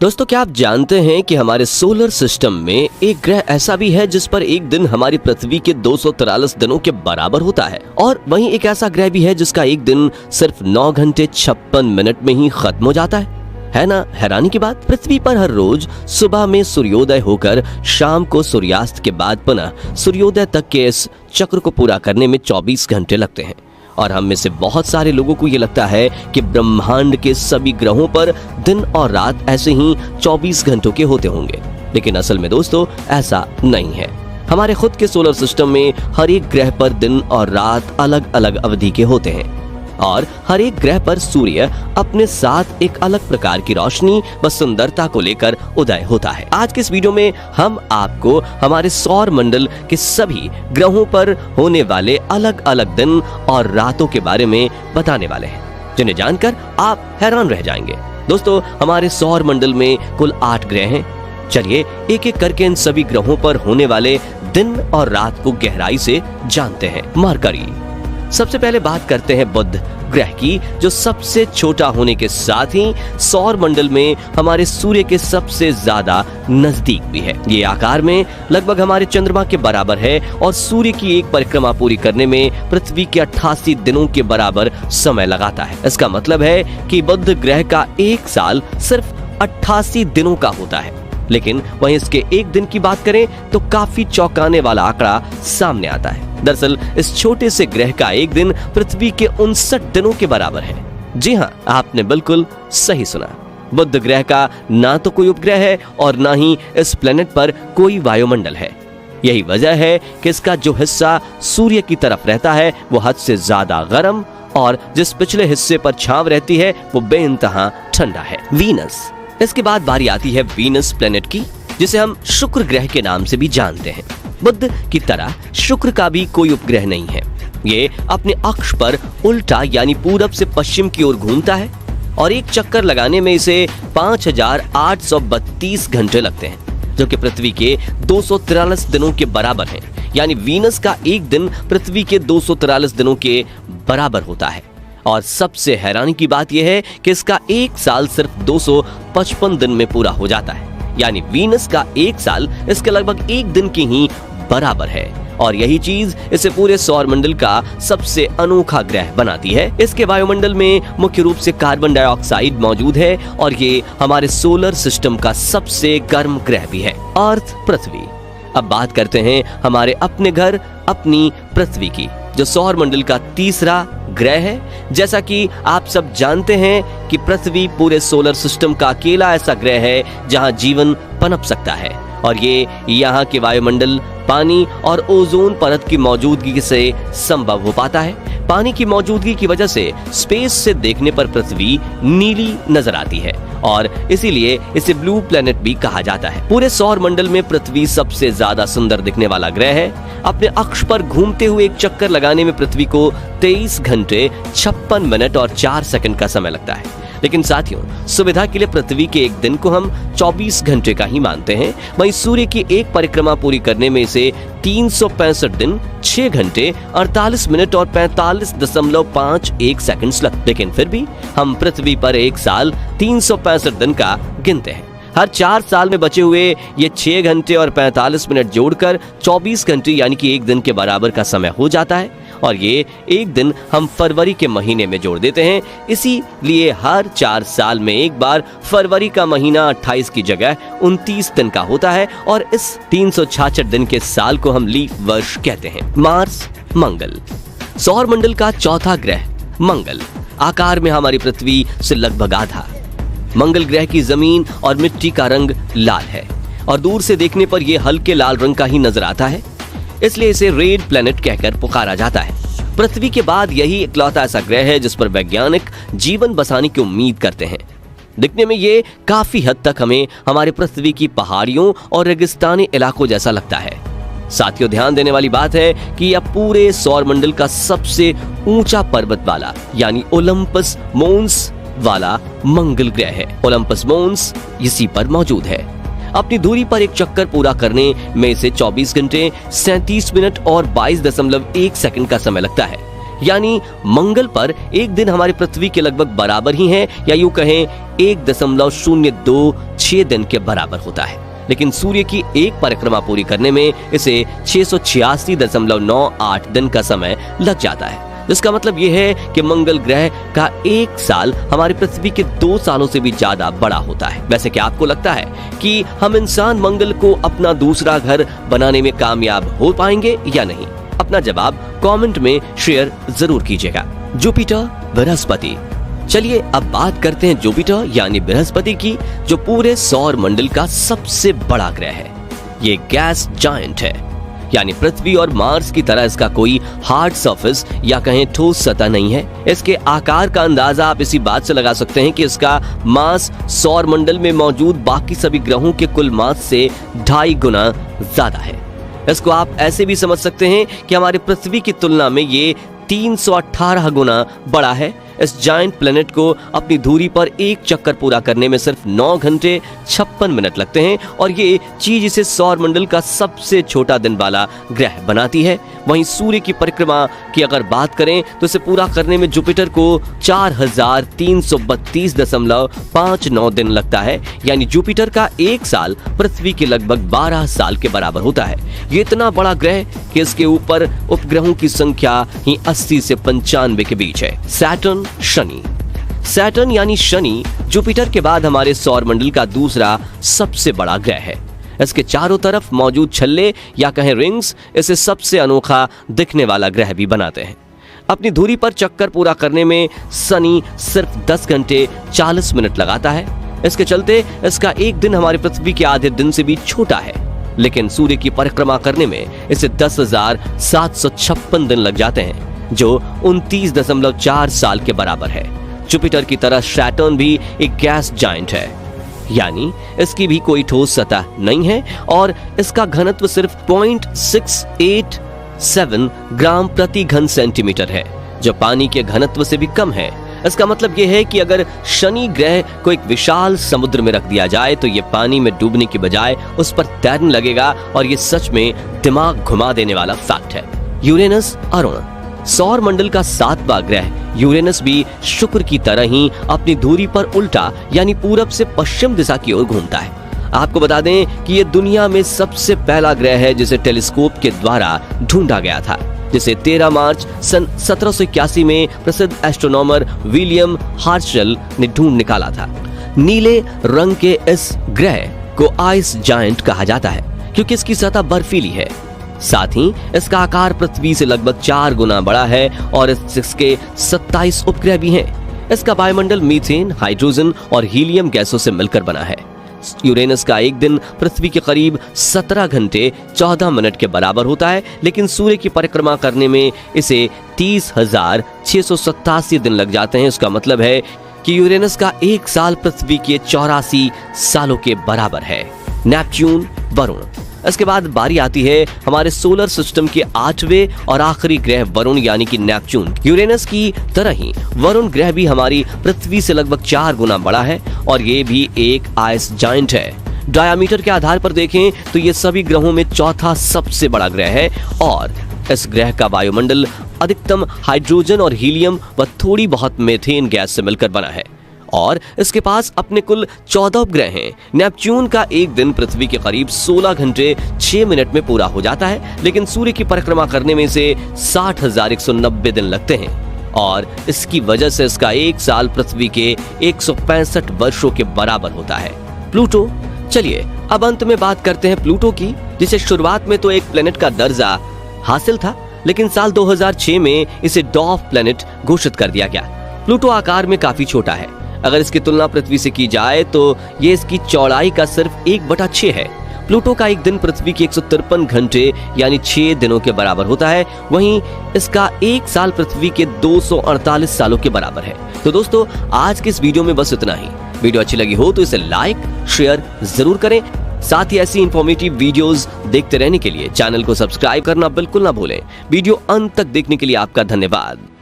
दोस्तों, क्या आप जानते हैं कि हमारे सोलर सिस्टम में एक ग्रह ऐसा भी है जिस पर एक दिन हमारी पृथ्वी के 243 दिनों के बराबर होता है, और वहीं एक ऐसा ग्रह भी है जिसका एक दिन सिर्फ 9 घंटे 56 मिनट में ही खत्म हो जाता है ना हैरानी की बात। पृथ्वी पर हर रोज सुबह में सूर्योदय होकर शाम को सूर्यास्त के बाद पुनः सूर्योदय तक के इस चक्र को पूरा करने में 24 घंटे लगते हैं। और हम में से बहुत सारे लोगों को ये लगता है कि ब्रह्मांड के सभी ग्रहों पर दिन और रात ऐसे ही 24 घंटों के होते होंगे, लेकिन असल में दोस्तों ऐसा नहीं है। हमारे खुद के सोलर सिस्टम में हर एक ग्रह पर दिन और रात अलग अलग अवधि के होते हैं, और हर एक ग्रह पर सूर्य अपने साथ एक अलग प्रकार की रोशनी व सुंदरता को लेकर उदय होता है। आज के इस वीडियो में हम आपको हमारे सौर मंडल के सभी ग्रहों पर होने वाले अलग अलग दिन और रातों के बारे में बताने वाले हैं, जिन्हें जानकर आप हैरान रह जाएंगे। दोस्तों, हमारे सौर मंडल में कुल 8 ग्रह हैं। चलिए एक एक करके इन सभी ग्रहों पर होने वाले दिन और रात को गहराई से जानते हैं। मरकरी, सबसे पहले बात करते हैं बुध ग्रह की, जो सबसे छोटा होने के साथ ही सौर मंडल में हमारे सूर्य के सबसे ज्यादा नजदीक भी है। ये आकार में लगभग हमारे चंद्रमा के बराबर है और सूर्य की एक परिक्रमा पूरी करने में पृथ्वी के 88 दिनों के बराबर समय लगाता है। इसका मतलब है कि बुध ग्रह का एक साल सिर्फ 88 दिनों का होता है, लेकिन वहीं इसके एक दिन की बात करें तो काफी चौंकाने वाला आंकड़ा सामने आता है। दरअसल इस छोटे से ग्रह का एक दिन पृथ्वी के 59 दिनों के बराबर है। जी हाँ, आपने बिल्कुल सही सुना। बुध ग्रह का ना तो कोई उपग्रह है और ना ही इस प्लेनेट पर कोई वायुमंडल है। यही वजह है कि इसका जो हिस्सा सूर्य की तरफ रहता है वो हद से ज्यादा गर्म, और जिस पिछले हिस्से पर छांव रहती है वो बेइंतहा ठंडा है। वीनस, इसके बाद बारी आती है वीनस प्लेनेट की, जिसे हम शुक्र ग्रह के नाम से भी जानते हैं। बुध की तरह शुक्र का भी कोई उपग्रह नहीं है। ये अपने अक्ष पर उल्टा यानी पूरब से पश्चिम की ओर घूमता है, और एक चक्कर लगाने में इसे 5832 घंटे लगते हैं, जो कि पृथ्वी के 243 दिनों के बराबर है। यानी वीनस का एक दिन पृथ्वी के 243 दिनों के बराबर होता है। और सबसे हैरानी की बात यह है कि इसका एक साल सिर्फ 255 दिन में पूरा हो जाता है। यानी वीनस का एक साल इसके लगभग एक दिन की ही बराबर है, और यही चीज इसे पूरे सौर मंडल का सबसे अनोखा ग्रह बनाती है। इसके वायुमंडल में मुख्य रूप से कार्बन डाइऑक्साइड मौजूद है, और ये हमारे सोलर सिस्टम का सबसे गर्म ग्रह भी है। अर्थ, पृथ्वी। अब बात करते हैं हमारे अपने घर अपनी पृथ्वी की, जो सौर मंडल का तीसरा ग्रह है। जैसा कि आप सब जानते हैं कि पृथ्वी पूरे सोलर सिस्टम का अकेला ऐसा ग्रह है जहां जीवन पनप सकता है, और ये यहाँ के वायुमंडल, पानी और ओजोन परत की मौजूदगी से संभव हो पाता है। पानी की मौजूदगी की वजह से स्पेस से देखने पर पृथ्वी नीली नजर आती है, और इसीलिए इसे ब्लू प्लेनेट भी कहा जाता है। पूरे सौर मंडल में पृथ्वी सबसे ज्यादा सुंदर दिखने वाला ग्रह है। अपने अक्ष पर घूमते हुए एक चक्कर लगाने में पृथ्वी को 23 घंटे 56 मिनट और 4 सेकंड का समय लगता है। लेकिन साथियों, सुविधा के लिए पृथ्वी के एक दिन को हम 24 घंटे का ही मानते हैं। वहीं सूर्य की एक परिक्रमा पूरी करने में इसे 365 दिन 6 घंटे 48 मिनट और 45.51 सेकंड्स लगते, लेकिन फिर भी हम पृथ्वी पर एक साल 365 दिन का गिनते हैं। हर 4 साल में बचे हुए ये 6 घंटे और 45 मिनट जोड़कर 24 घंटे यानी कि एक दिन के बराबर का समय हो जाता है, और ये एक दिन हम फरवरी के महीने में जोड़ देते हैं। इसीलिए हर 4 साल में एक बार फरवरी का महीना 28 की जगह 29 दिन का होता है, और इस 366 दिन के साल को हम लीप वर्ष कहते हैं। मार्स, मंगल। सौर मंडल का चौथा ग्रह मंगल आकार में हमारी पृथ्वी से लगभग आधा। मंगल ग्रह की जमीन और मिट्टी का रंग लाल है, और दूर से देखने पर यह हल्के लाल रंग का ही नजर आता है, इसलिए इसे रेड प्लेनेट कहकर पुकारा जाता है। पृथ्वी के बाद यही इकलौता ऐसा ग्रह है जिस पर वैज्ञानिक जीवन बसाने की उम्मीद करते हैं। दिखने में ये काफी हद तक हमें हमारे पृथ्वी की पहाड़ियों और रेगिस्तानी इलाकों जैसा लगता है। साथियों, ध्यान देने वाली बात है कि यह पूरे सौर मंडल का सबसे ऊंचा पर्वत वाला यानी ओलंपस मोन्स वाला मंगल ग्रह है। ओलंपस मोन्स इसी पर मौजूद है। अपनी दूरी पर एक चक्कर पूरा करने में इसे 24 घंटे 37 मिनट और 22.1 सेकंड का समय लगता है। यानी मंगल पर एक दिन हमारी पृथ्वी के लगभग बराबर ही है, या यूं कहें 1.026 दिन के बराबर होता है। लेकिन सूर्य की एक परिक्रमा पूरी करने में इसे 686.98 दिन का समय लग जाता है। इसका मतलब यह है कि मंगल ग्रह का एक साल हमारी पृथ्वी के 2 सालों से भी ज्यादा बड़ा होता है। वैसे क्या आपको लगता है कि हम इंसान मंगल को अपना दूसरा घर बनाने में कामयाब हो पाएंगे या नहीं? अपना जवाब कमेंट में शेयर जरूर कीजिएगा। जुपिटर, बृहस्पति। चलिए अब बात करते हैं जुपिटर यानी बृहस्पति की, जो पूरे सौर मंडल का सबसे बड़ा ग्रह है। ये गैस जायंट है, यानी पृथ्वी और मार्स की तरह इसका कोई हार्ड सरफेस या कहें ठोस सतह नहीं है। इसके आकार का अंदाजा आप इसी बात से लगा सकते हैं कि इसका मास सौर मंडल में मौजूद बाकी सभी ग्रहों के कुल मास से 2.5 गुना ज्यादा है। इसको आप ऐसे भी समझ सकते हैं कि हमारी पृथ्वी की तुलना में ये 318 गुना बड़ा है। इस जायंट प्लेनेट को अपनी धुरी पर एक चक्कर पूरा करने में सिर्फ 9 घंटे 56 मिनट लगते हैं, और ये चीज इसे सौर मंडल का सबसे छोटा दिन वाला ग्रह बनाती है। वहीं सूर्य की परिक्रमा की अगर बात करें तो इसे पूरा करने में जुपिटर को 4332.59 दिन लगता है, यानी जुपिटर का एक साल पृथ्वी के लगभग 12 साल के बराबर होता है। ये इतना बड़ा ग्रह कि इसके ऊपर उपग्रहों की संख्या ही 80 से 95 के बीच है। सैटर्न, शनि। सैटर्न यानी शनि जुपिटर के बाद हमारे सौर मंडल का दूसरा सबसे बड़ा ग्रह है। इसके चारों तरफ मौजूद छल्ले या कहें रिंग्स इसे सबसे अनोखा दिखने वाला ग्रह भी बनाते हैं। अपनी धुरी पर चक्कर पूरा करने में शनि सिर्फ 10 घंटे 40 मिनट लगाता है। इसके चलते इसका एक दिन हमारी पृथ्वी के आधे दिन से भी छोटा है, लेकिन सूर्य की परिक्रमा करने में इसे 10,756 दिन लग जाते हैं, जो 29.4 साल के बराबर है। जुपिटर की तरह सैटर्न भी एक गैस जायंट है, यानी इसकी भी कोई ठोस सतह नहीं है, और इसका घनत्व सिर्फ 0.687 ग्राम प्रति घन सेंटीमीटर है, जो पानी के घनत्व से भी कम है। इसका मतलब यह है कि अगर शनि ग्रह को एक विशाल समुद्र में रख दिया जाए तो यह पानी में डूबने की बजाय उस पर तैरने लगेगा, और यह सच में दिमाग घुमा देने वाला फैक्ट है। यूरेनस, अरुण। सौर मंडल का 7वां ग्रह यूरेनस भी शुक्र की तरह ही अपनी धुरी पर उल्टा यानी पूरब से पश्चिम दिशा की ओर घूमता है। आपको बता दें कि यह दुनिया में सबसे पहला ग्रह है जिसे टेलीस्कोप के द्वारा ढूंढा गया था, जिसे 13 मार्च सन 1781 में प्रसिद्ध एस्ट्रोनॉमर विलियम हर्शल ने ढूंढ निकाला था। नीले रंग के इस ग्रह को आइस जायंट कहा जाता है क्योंकि इसकी सतह बर्फीली है। साथ ही इसका आकार पृथ्वी से लगभग 4 गुना बड़ा है, और इसके 27 उपग्रह भी हैं। इसका वायुमंडल मीथेन, हाइड्रोजन और हीलियम गैसों से मिलकर बना है। यूरेनस का एक दिन पृथ्वी के करीब 17 घंटे 14 मिनट के बराबर होता है, लेकिन सूर्य की परिक्रमा करने में इसे 30,687 दिन लग जाते हैं। इसका मतलब है कि यूरेनस का एक साल पृथ्वी के 84 सालों के बराबर है। नेपच्यून, वरुण। इसके बाद बारी आती है हमारे सोलर सिस्टम के 8वें और आखिरी ग्रह वरुण यानी कि नेपच्यून। यूरेनस की तरह ही वरुण ग्रह भी हमारी पृथ्वी से लगभग 4 गुना बड़ा है, और ये भी एक आइस जायंट है। डायामीटर के आधार पर देखें तो ये सभी ग्रहों में चौथा सबसे बड़ा ग्रह है, और इस ग्रह का वायुमंडल अधिकतम हाइड्रोजन और हीलियम व थोड़ी बहुत मीथेन गैस से मिलकर बना है, और इसके पास अपने कुल 14 उपग्रह हैं। नेपच्यून का एक दिन पृथ्वी के करीब 16 घंटे 6 मिनट में पूरा हो जाता है, लेकिन सूर्य की परिक्रमा करने में इसे 60,190 दिन लगते हैं, और इसकी वजह से इसका एक साल पृथ्वी के 165 वर्षों के बराबर होता है। प्लूटो। चलिए अब अंत में बात करते हैं प्लूटो की, जिसे शुरुआत में तो एक प्लेनेट का दर्जा हासिल था, लेकिन साल 2006 में इसे डॉर्फ प्लेनेट घोषित कर दिया गया। प्लूटो आकार में काफी छोटा है। अगर इसकी तुलना पृथ्वी से की जाए तो ये इसकी चौड़ाई का सिर्फ 1/6 है। प्लूटो का एक दिन पृथ्वी के 153 घंटे यानी 6 दिनों के बराबर होता है, वहीं इसका एक साल पृथ्वी के 248 सालों के बराबर है। तो दोस्तों आज के इस वीडियो में बस इतना ही। वीडियो अच्छी लगी हो तो इसे लाइक शेयर जरूर करें। साथ ही ऐसी इंफॉर्मेटिव वीडियोस देखते रहने के लिए चैनल को सब्सक्राइब करना बिल्कुल ना भूलें। वीडियो अंत तक देखने के लिए आपका धन्यवाद।